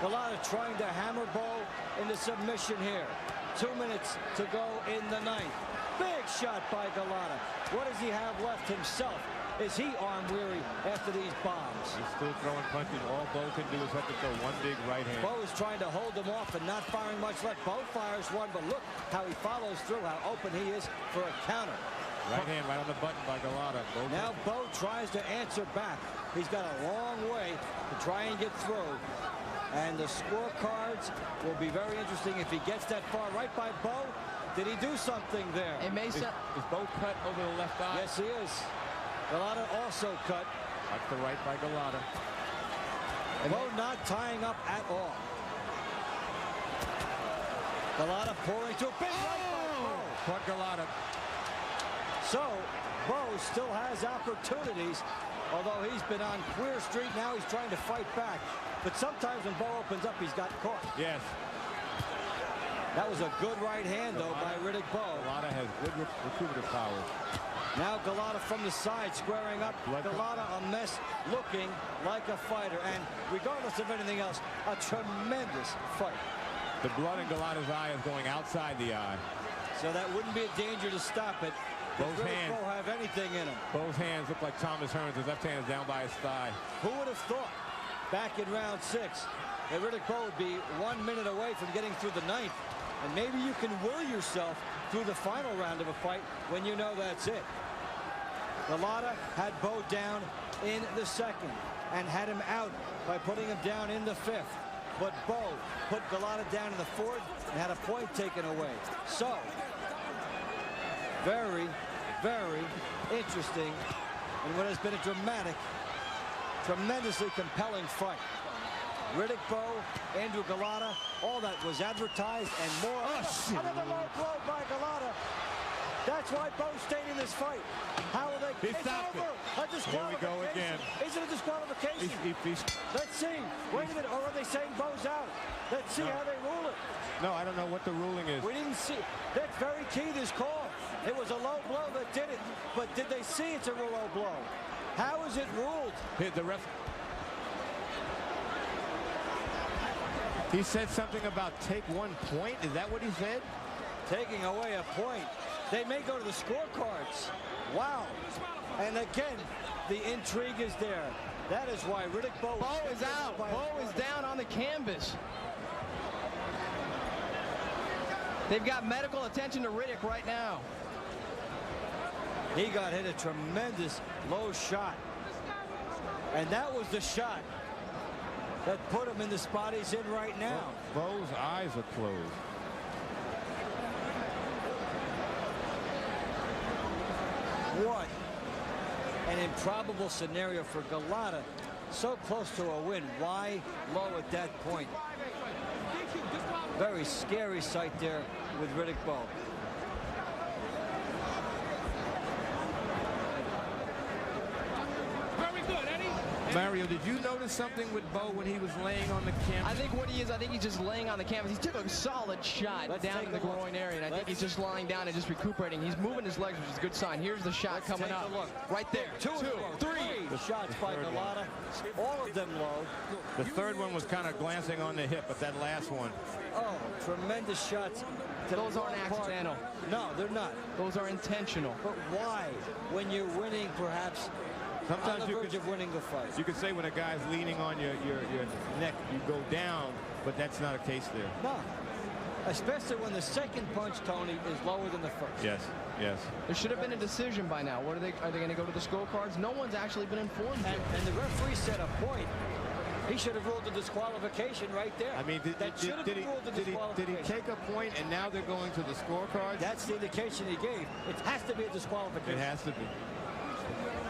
A: Gołota trying to hammer Bowe into submission here. 2 minutes to go in the ninth. Big shot by Gołota. What does he have left himself? Is he arm weary after these bombs?
C: He's still throwing punches. All Bowe can do is have to throw one big right hand.
A: Bowe is trying to hold him off and not firing much left. Bowe fires one, but look how he follows through, how open he is for a counter.
C: Right hand right on the button by Gołota.
A: Now Bowe tries to answer back. He's got a long way to try and get through. And the scorecards will be very interesting if he gets that far. Right by Bowe. Did he do something there?
B: It may
C: Is Bowe cut over the left eye?
A: Yes, he is. Gołota also cut.
C: That's the right by Gołota.
A: Bowe not tying up at all. Gołota pouring to a big right by Bowe.
C: Caught Gołota.
A: So Bowe still has opportunities, although he's been on Queer Street. Now he's trying to fight back. But sometimes when Bowe opens up, he's got caught.
C: Yes.
A: That was a good right hand, though, by Riddick Bowe.
C: Gołota has good recuperative power.
A: Now Gołota from the side, squaring up. Gołota a mess, looking like a fighter. And regardless of anything else, a tremendous fight.
C: The blood in Gołota's eye is going outside the eye.
A: So that wouldn't be a danger to stop it. Does Riddick Bowe have anything in him?
C: Both hands look like Thomas Hearns. His left hand is down by his thigh.
A: Who would have thought back in round 6 that Riddick Bowe would be 1 minute away from getting through the ninth? And maybe you can will yourself through the final round of a fight when you know that's it. Gołota had Bowe down in the second and had him out by putting him down in the fifth. But Bowe put Gołota down in the fourth and had a point taken away. So, very, very interesting in what has been a dramatic, tremendously compelling fight. Riddick Bowe, Andrew Gołota, all that was advertised and more. Another low blow by Gołota. That's why Bowe stayed in this fight. How will they?
C: He stopped
A: over.
C: it.
A: A disqualification.
C: Here we go again.
A: Is it a disqualification? Let's see. Wait a minute. Or are they saying Bowe's out? Let's see how they rule it.
C: No, I don't know what the ruling is.
A: We didn't see. That's very key, this call. It was a low blow that did it. But did they see it's a low blow? How is it ruled?
C: The ref. He said something about take 1 point. Is that what he said?
A: Taking away a point. They may go to the scorecards. Wow. And again, the intrigue is there. That is why Riddick Bowe
B: is out. Bowe is down on the canvas. They've got medical attention to Riddick right now.
A: He got hit a tremendous low shot. And that was the shot that put him in the spot he's in right now.
C: Bowe's eyes are closed.
A: What an improbable scenario for Gołota. So close to a win. Why low at that point? Very scary sight there with Riddick Bowe.
G: Very good, Eddie.
C: Mario, did you notice something with Bowe when he was laying on the canvas?
B: I think what he is, I think he's just laying on the canvas. He took a solid shot down in the groin area, and I think he's just lying down and just recuperating. He's moving his legs, which is a good sign. Here's the shot coming up. Right there. Two, three.
A: The shots by Gołota, all of them low.
C: The third one was kind of glancing on the hip, but that last one.
A: Oh, tremendous shots.
B: Those aren't accidental.
A: No, they're not.
B: Those are intentional.
A: But why? When you're winning, perhaps,
C: sometimes
A: on the verge of winning the fight.
C: You could say when a guy's leaning on your neck, you go down, but that's not a case there.
A: No. Especially when the second punch, Tony, is lower than the first.
C: Yes, yes.
B: There should have been a decision by now. What are they going to go to the scorecards? No one's actually been informed yet.
A: And the referee set a point. He should have ruled the disqualification right there.
C: I mean, did he take a point and now they're going to the scorecards?
A: That's the indication he gave. It has to be a disqualification.
C: It has to be.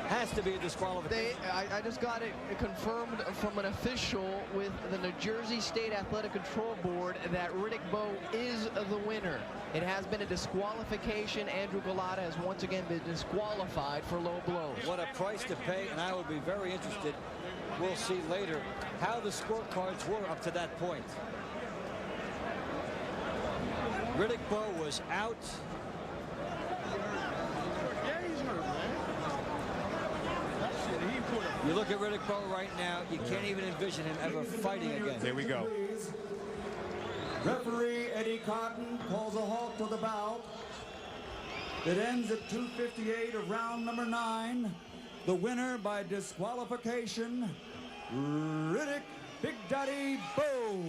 A: Has to be a disqualification.
B: I just got it confirmed from an official with the New Jersey State Athletic Control Board that Riddick Bowe is the winner. It has been a disqualification. Andrew Gołota has once again been disqualified for low blows.
A: What a price to pay, and I will be very interested. We'll see later how the scorecards were up to that point. Riddick Bowe was out. You look at Riddick Bowe right now, you can't even envision him ever fighting again.
C: There we go.
D: Referee Eddie Cotton calls a halt to the bout. It ends at 2:58 of round number 9. The winner by disqualification, Riddick Big Daddy Bowe.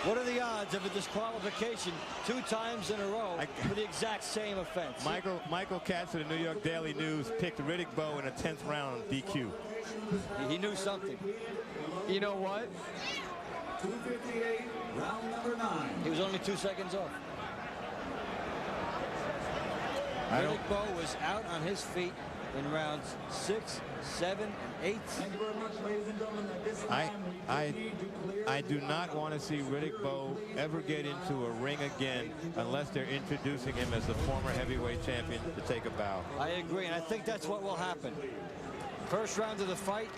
A: What are the odds of a disqualification 2 times in a row for the exact same offense?
C: Michael Katz of the New York Daily News picked Riddick Bowe in a 10th round DQ.
A: He knew something.
B: You know what?
D: 2:58, round number 9.
A: He was only 2 seconds off. Riddick Bowe was out on his feet in rounds 6, 7, and 8.
D: Thank you very much, ladies and gentlemen. At this time,
C: I do not want to see Riddick Bowe ever get into a ring again unless they're introducing him as the former heavyweight champion to take a bow.
A: I agree, and I think that's what will happen. First round of the fight.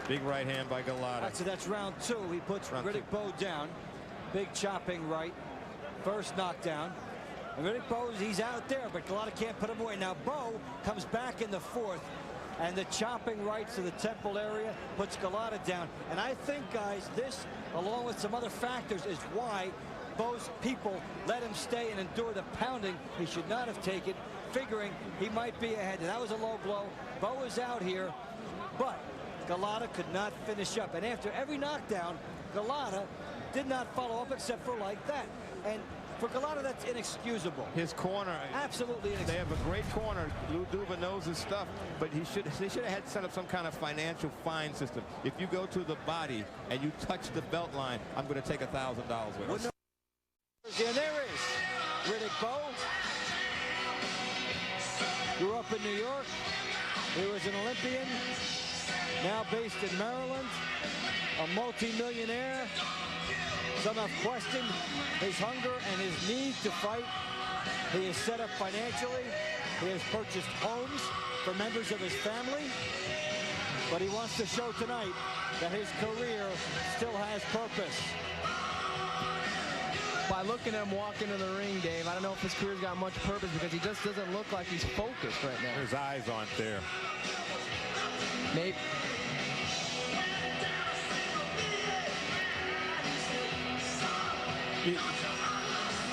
C: Big right hand by Gołota.
A: Actually, that's round 2. He puts Riddick Bowe down. Big chopping right. First knockdown. And Riddick Bowe, he's out there, but Gołota can't put him away. Now Bowe comes back in the 4th, and the chopping right to the temple area puts Gołota down. And I think, guys, this, along with some other factors, is why Bowe's people let him stay and endure the pounding he should not have taken, figuring he might be ahead. And that was a low blow. Bowe is out here, but Gołota could not finish up. And after every knockdown, Gołota did not follow up except for like that. And for Gołota, that's inexcusable.
C: His corner,
A: absolutely inexcusable.
C: They have a great corner. Lou Duva knows his stuff, but they should have had set up some kind of financial fine system. If you go to the body and you touch the belt line, I'm going to take $1,000 with it.
A: And there is Riddick Bowe. Grew up in New York. He was an Olympian, now based in Maryland, a multi-millionaire. Some have questioned his hunger and his need to fight. He is set up financially. He has purchased homes for members of his family. But he wants to show tonight that his career still has purpose.
B: By looking at him walk into the ring, Dave, I don't know if his career's got much purpose because he just doesn't look like he's focused right now.
C: His eyes aren't there.
B: Maybe.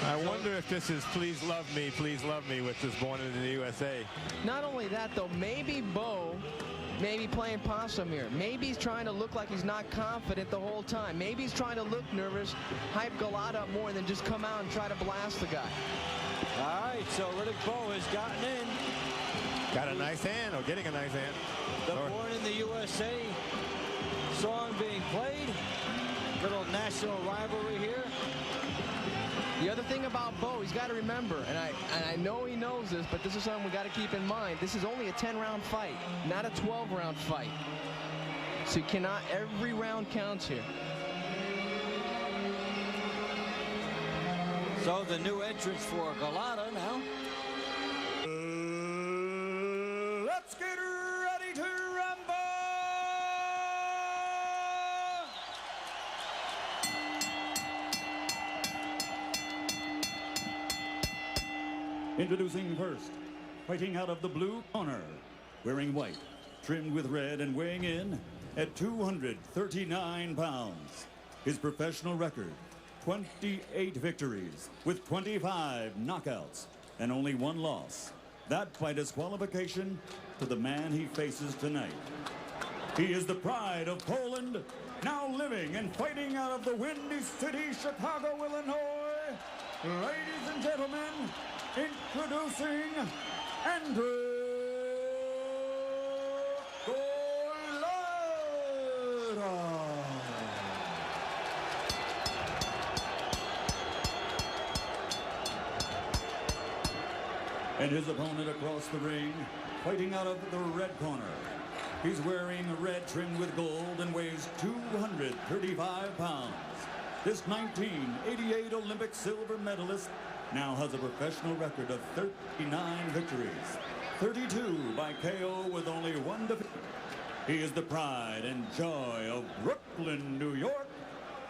C: I wonder if this is please love me with this Born in the USA.
B: Not only that, though, maybe Bowe may be playing possum here. Maybe he's trying to look like he's not confident the whole time. Maybe he's trying to look nervous, hype Gołota up more, than just come out and try to blast the guy.
A: All right, so Riddick Bowe has gotten in.
C: Got a nice hand, or getting a nice hand.
A: The Born in the USA song being played. Little national rivalry here.
B: The other thing about Bowe, he's got to remember, and I know he knows this, but this is something we got to keep in mind. This is only a 10-round fight, not a 12-round fight. So you cannot, every round counts here.
A: So the new entrance for Gołota now.
D: Let's get ready to rumble! Introducing first, fighting out of the blue corner, wearing white, trimmed with red and weighing in at 239 pounds. His professional record, 28 victories with 25 knockouts and only 1 loss. That by disqualification to the man he faces tonight. He is the pride of Poland, now living and fighting out of the Windy City, Chicago, Illinois. Ladies and gentlemen, introducing Andrzej. And his opponent across the ring, fighting out of the red corner. He's wearing red trimmed with gold and weighs 235 pounds. This 1988 Olympic silver medalist now has a professional record of 39 victories, 32 by KO with only 1 defeat. He is the pride and joy of Brooklyn, New York,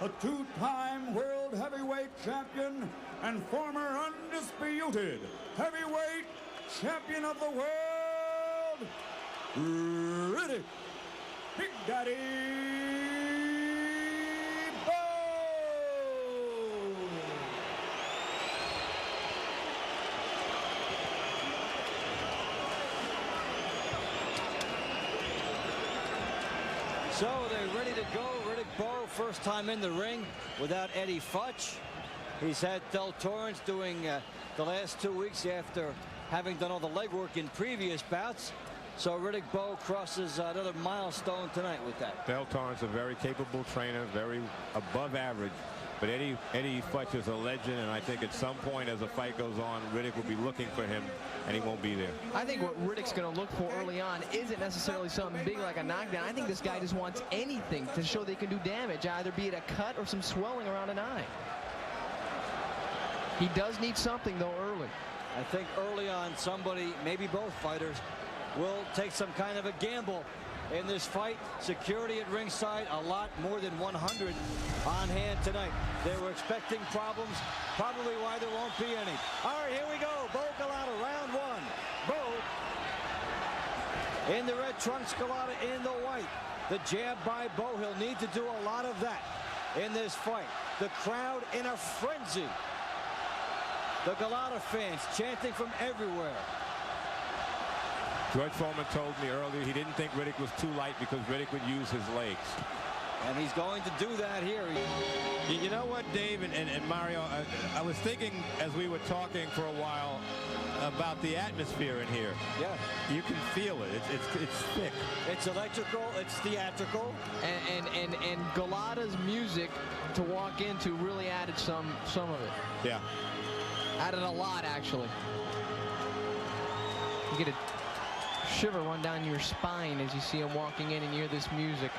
D: a 2-time world heavyweight champion and former undisputed heavyweight champion of the world, Riddick Big Daddy
A: So they're ready to go. Riddick Bowe, first time in the ring without Eddie Futch. He's had Del Torrance doing the last 2 weeks after having done all the legwork in previous bouts. So Riddick Bowe crosses another milestone tonight with that.
C: Del Torrance, a very capable trainer, very above average. But Eddie Futch is a legend, and I think at some point as the fight goes on, Riddick will be looking for him, and he won't be there.
B: I think what Riddick's going to look for early on isn't necessarily something big like a knockdown. I think this guy just wants anything to show they can do damage, either be it a cut or some swelling around an eye. He does need something, though, early.
A: I think early on somebody, maybe both fighters, will take some kind of a gamble in this fight. Security at ringside, a lot more than 100 on hand tonight. They were expecting problems, probably why there won't be any. All right, here we go. Bowe Gołota, round one. Bowe in the red trunks, Gołota in the white. The jab by Bowe. He'll need to do a lot of that in this fight. The crowd in a frenzy. The Gołota fans chanting from everywhere.
C: George Foreman told me earlier he didn't think Riddick was too light because Riddick would use his legs.
A: And he's going to do that here.
C: You know what, Dave and Mario, I was thinking as we were talking for a while about the atmosphere in here.
A: Yeah.
C: You can feel it. It's thick.
A: It's electrical. It's theatrical.
B: And Gołota's music to walk into really added some of it.
C: Yeah.
B: Added a lot, actually. You get a shiver run down your spine as you see him walking in and you hear this music.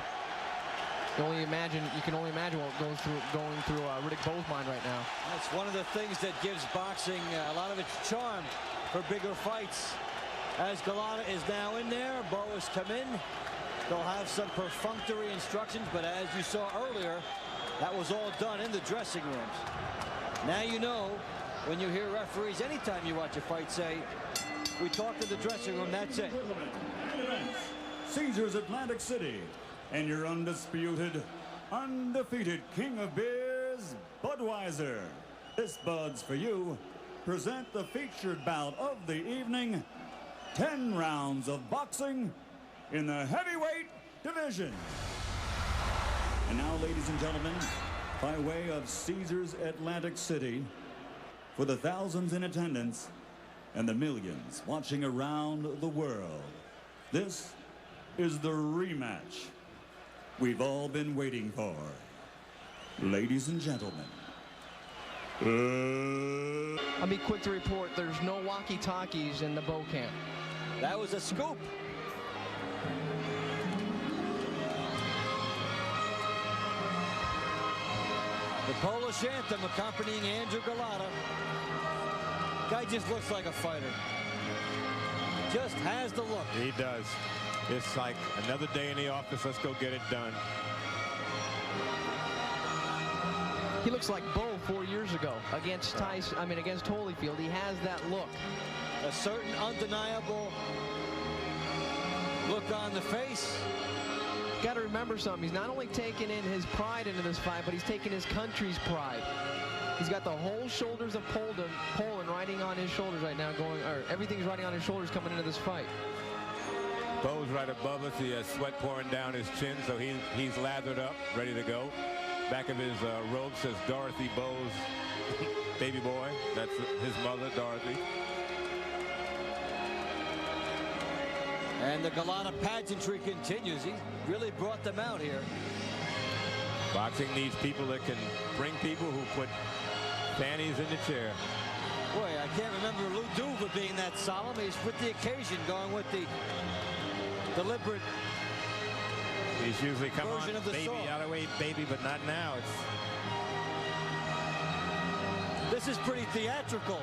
B: You can only imagine what goes going through Riddick Bowe's mind right now.
A: That's one of the things that gives boxing a lot of its charm for bigger fights. As Gołota is now in there, Bowe has come in. They'll have some perfunctory instructions, but as you saw earlier, that was all done in the dressing rooms. Now you know when you hear referees, anytime you watch a fight, say, we talk to the dressing room, that's it.
D: Caesars Atlantic City, and your undisputed, undefeated king of beers, Budweiser. This Bud's for you. Present the featured bout of the evening. 10 rounds of boxing in the heavyweight division. And now, ladies and gentlemen, by way of Caesars Atlantic City, for the thousands in attendance and the millions watching around the world, this is the rematch we've all been waiting for. Ladies and gentlemen.
B: I'll be quick to report there's no walkie-talkies in the Bowe camp.
A: That was a scoop. The Polish anthem accompanying Andrzej Gołota. Guy just looks like a fighter. Just has the look.
C: He does. It's like another day in the office. Let's go get it done.
B: He looks like Bowe 4 years ago against against Holyfield. He has that look.
A: A certain undeniable look on the face.
B: Got to remember something. He's not only taking in his pride into this fight, but he's taking his country's pride. He's got the whole shoulders of Poland riding on his shoulders right now, everything's riding on his shoulders coming into this fight.
C: Bowe's right above us. He has sweat pouring down his chin, so he's lathered up, ready to go. Back of his robe says Dorothy Bowe's baby boy. That's his mother, Dorothy.
A: And the Gołota pageantry continues. He really brought them out here.
C: Boxing needs people that can bring people who put fannies in the chair.
A: Boy, I can't remember Lou Duva being that solemn. He's with the occasion, going with the deliberate
C: He's usually come
A: version
C: on,
A: of the
C: baby,
A: song.
C: out of the way, baby, but not now.
A: This is pretty theatrical.